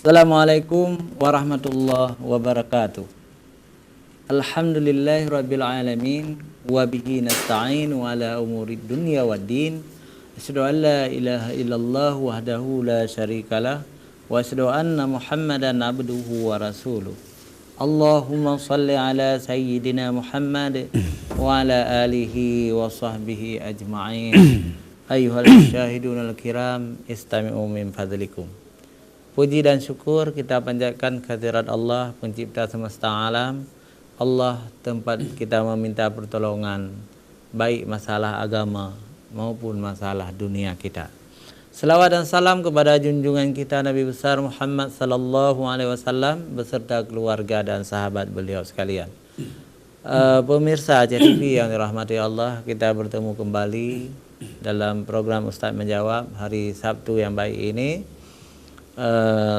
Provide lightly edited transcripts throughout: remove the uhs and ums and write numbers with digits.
Assalamualaikum warahmatullahi wabarakatuh. Alhamdulillahirabbil alamin wa bihi nasta'in wa ala umurid dunya waddin. Asyhadu an la ilaha illallah wahdahu la syarikalah wa asyhadu anna Muhammadan abduhu wa rasuluh. Allahumma salli ala sayyidina Muhammad wa ala alihi wa sahbihi ajma'in. Ayyuhal syahidunal kiram istami'u min fadlikum. Puji dan syukur kita panjatkan kehadirat Allah, pencipta semesta alam. Allah tempat kita meminta pertolongan, baik masalah agama maupun masalah dunia kita. Selawat dan salam kepada junjungan kita Nabi besar Muhammad sallallahu alaihi wasallam beserta keluarga dan sahabat beliau sekalian. Pemirsa Aceh TV yang dirahmati Allah, kita bertemu kembali dalam program Ustaz Menjawab hari Sabtu yang baik ini.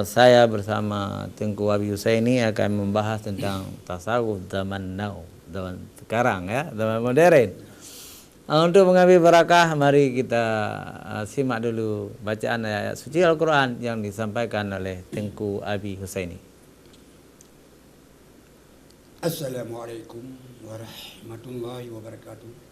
Saya bersama Tengku Abi Husaini akan membahas tentang tasawuf zaman now, zaman sekarang ya, zaman modern. Untuk mengambil barakah, mari kita simak dulu bacaan ayat suci Al-Quran yang disampaikan oleh Tengku Abi Husaini. Assalamualaikum warahmatullahi wabarakatuh.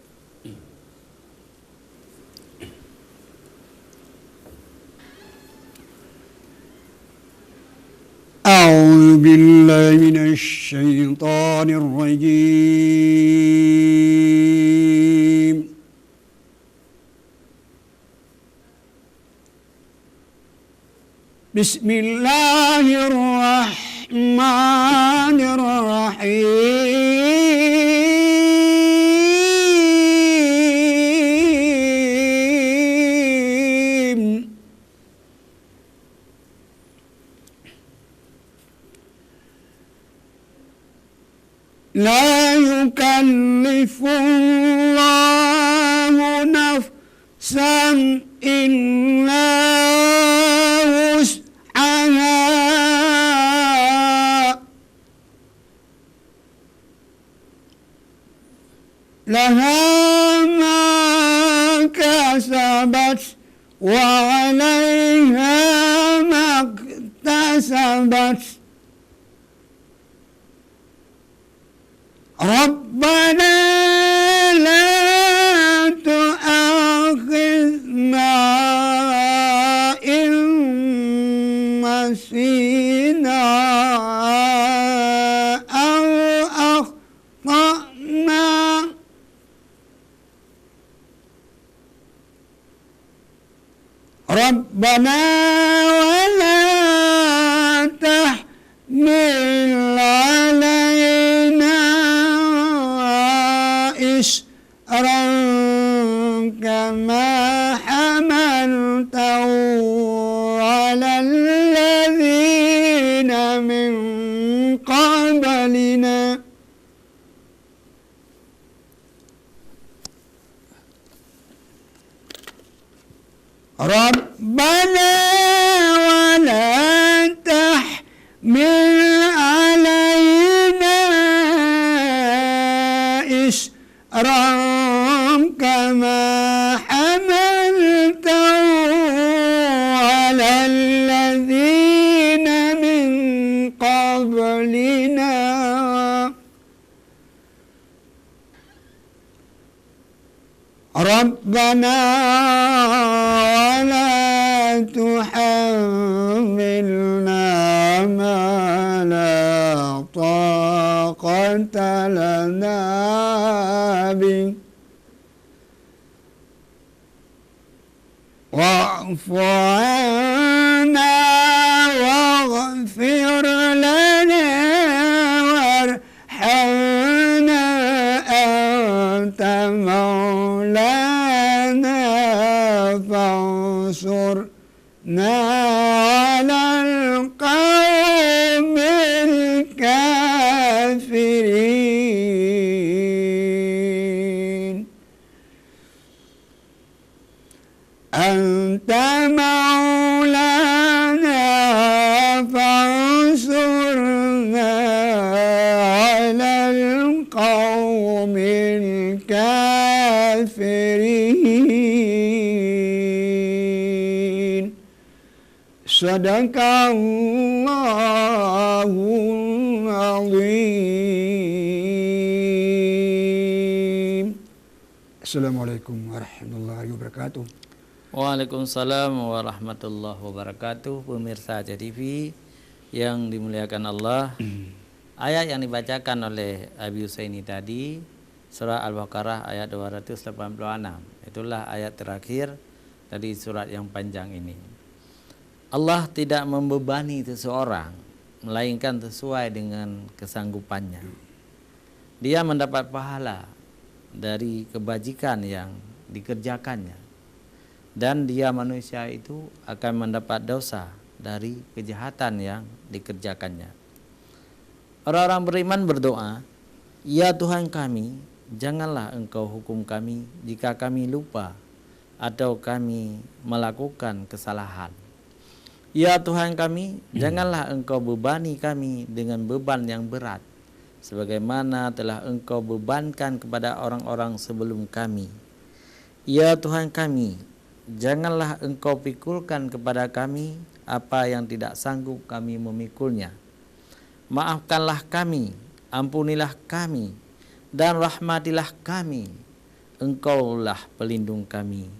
أعوذ بالله من الشيطان الرجيم. بسم الله الرحمن الرحيم. لا يكلف الله نفسا إلا وسعها لها ما كسبت وعليها ما اكتسبت. ربنا لا تؤاخذنا إن نسينا أو أخطأنا. ربنا ولا تحمل علينا إصرا كما حملته على الذين من قبلنا. ربنا ولا تحمل علينا إصرا كما حملته على الذين من قبلنا. ربنا ولا تحملنا ما لا طاقة لنا به واعف عنا واغفر لنا وارحمنا أنت مولانا فانصرنا على القوم الكافرين. أنت مولانا فانصرنا على القوم الكافرين. Sadaqallahul azim. Assalamualaikum warahmatullahi wabarakatuh. Waalaikumsalam warahmatullahi wabarakatuh. Pemirsa TV yang dimuliakan Allah, ayat yang dibacakan oleh Abi Husaini tadi surah Al-Baqarah ayat 286. Itulah ayat terakhir dari surat yang panjang ini. Allah tidak membebani seseorang melainkan sesuai dengan kesanggupannya. Dia mendapat pahala dari kebajikan yang dikerjakannya, dan dia manusia itu akan mendapat dosa dari kejahatan yang dikerjakannya. Orang-orang beriman berdoa, "Ya Tuhan kami, janganlah Engkau hukum kami jika kami lupa atau kami melakukan kesalahan. Ya Tuhan kami, janganlah Engkau bebani kami dengan beban yang berat, sebagaimana telah Engkau bebankan kepada orang-orang sebelum kami. Ya Tuhan kami, janganlah Engkau pikulkan kepada kami apa yang tidak sanggup kami memikulnya. Maafkanlah kami, ampunilah kami, dan rahmatilah kami. Engkaulah pelindung kami,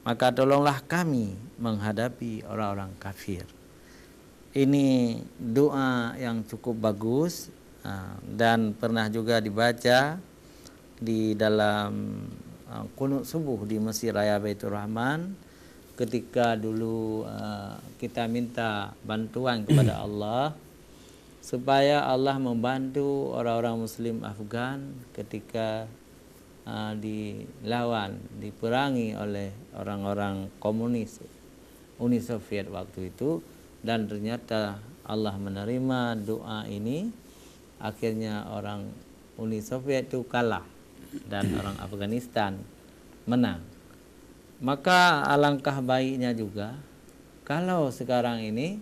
maka tolonglah kami menghadapi orang-orang kafir." Ini doa yang cukup bagus dan pernah juga dibaca di dalam qunut subuh di Masjid Raya Baitur Rahman ketika dulu kita minta bantuan kepada Allah supaya Allah membantu orang-orang Muslim Afgan ketika diperangi oleh orang-orang komunis Uni Soviet waktu itu, dan ternyata Allah menerima doa ini. Akhirnya orang Uni Soviet itu kalah dan orang Afghanistan menang. Maka alangkah baiknya juga kalau sekarang ini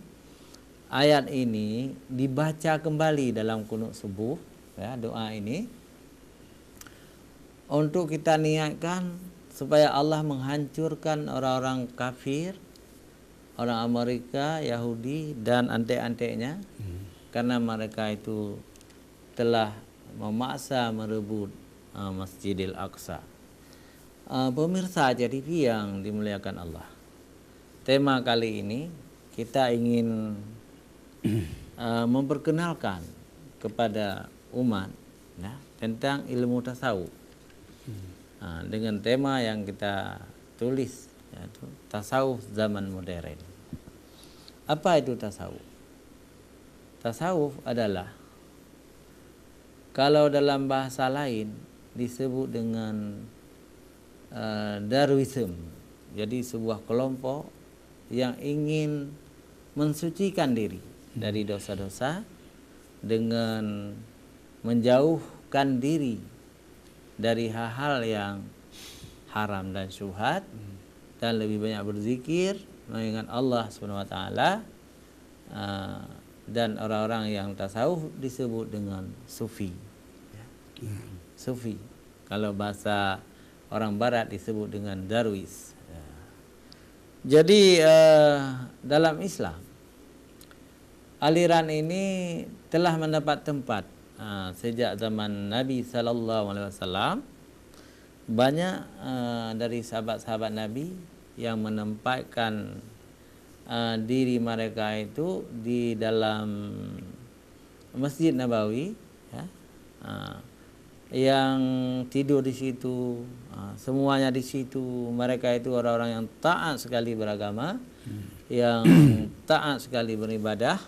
ayat ini dibaca kembali dalam qunut subuh, ya, doa ini untuk kita niatkan supaya Allah menghancurkan orang-orang kafir, orang Amerika, Yahudi dan antek-anteknya, karena mereka itu telah memaksa merebut Masjidil Aqsa. Pemirsa TV yang dimuliakan Allah, tema kali ini kita ingin memperkenalkan kepada umat, ya, tentang ilmu tasawuf dengan tema yang kita tulis, yaitu tasawuf zaman modern. Apa itu tasawuf? Tasawuf adalah, kalau dalam bahasa lain disebut dengan Darwism, jadi sebuah kelompok yang ingin mensucikan diri dari dosa-dosa dengan menjauhkan diri dari hal-hal yang haram dan syubhat, dan lebih banyak berzikir, mengingat Allah SWT. Dan orang-orang yang tasawuf disebut dengan sufi, ya. Sufi, kalau bahasa orang barat disebut dengan darwis, ya. Jadi dalam Islam aliran ini telah mendapat tempat sejak zaman Nabi SAW. Banyak dari sahabat-sahabat Nabi yang menempatkan diri mereka itu di dalam Masjid Nabawi, ya, yang tidur di situ, semuanya di situ. Mereka itu orang-orang yang taat sekali beragama, yang taat sekali beribadah,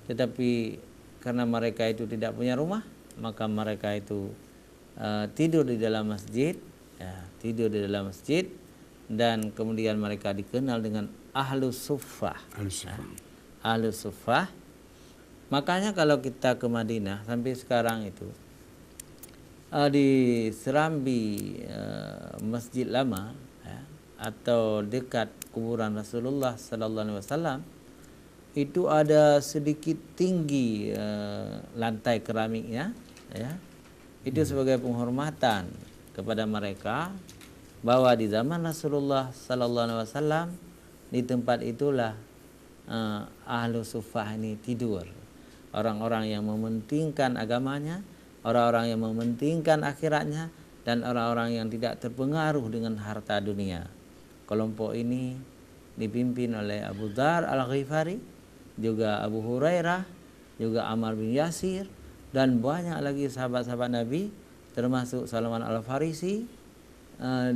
tetapi karena mereka itu tidak punya rumah, maka mereka itu tidur di dalam masjid, ya, tidur di dalam masjid, dan kemudian mereka dikenal dengan Ahlus Suffah. Ahlus Suffah. Makanya kalau kita ke Madinah sampai sekarang itu di serambi Masjid Lama, ya, atau dekat kuburan Rasulullah Sallallahu Alaihi Wasallam, itu ada sedikit tinggi lantai keramiknya, ya. Itu sebagai penghormatan kepada mereka bahwa di zaman Rasulullah Sallallahu Alaihi Wasallam di tempat itulah ahlu sufah ini tidur. Orang-orang yang mementingkan agamanya, orang-orang yang mementingkan akhiratnya, dan orang-orang yang tidak terpengaruh dengan harta dunia. Kelompok ini dipimpin oleh Abu Dzar Al-Ghifari, juga Abu Hurairah, juga Ammar bin Yasir, dan banyak lagi sahabat-sahabat Nabi, termasuk Salman Al-Farisi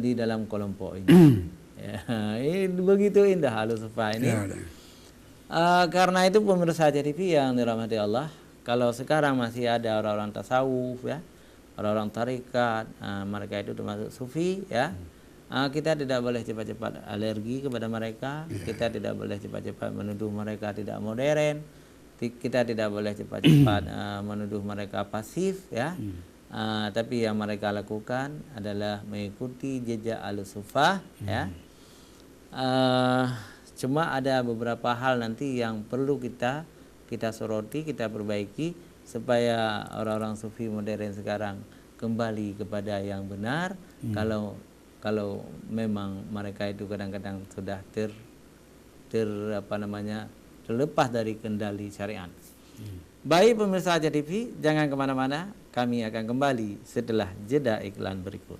di dalam kelompok ini. Ya, ini begitu indah ahlu sufah ini. Ya, Karena itu pemirsa TV yang dirahmati Allah, kalau sekarang masih ada orang-orang tasawuf ya, orang-orang tarikat, mereka itu termasuk sufi ya, kita tidak boleh cepat-cepat alergi kepada mereka, kita tidak boleh cepat-cepat menuduh mereka tidak modern, kita tidak boleh cepat-cepat menuduh mereka pasif ya. Tapi yang mereka lakukan adalah mengikuti jejak al-sufah ya. Cuma ada beberapa hal nanti yang perlu kita soroti, kita perbaiki supaya orang-orang sufi modern sekarang kembali kepada yang benar. Kalau memang mereka itu kadang-kadang sudah terlepas dari kendali syariat. Baik pemirsa Aja TV, jangan kemana-mana, kami akan kembali setelah jeda iklan berikut.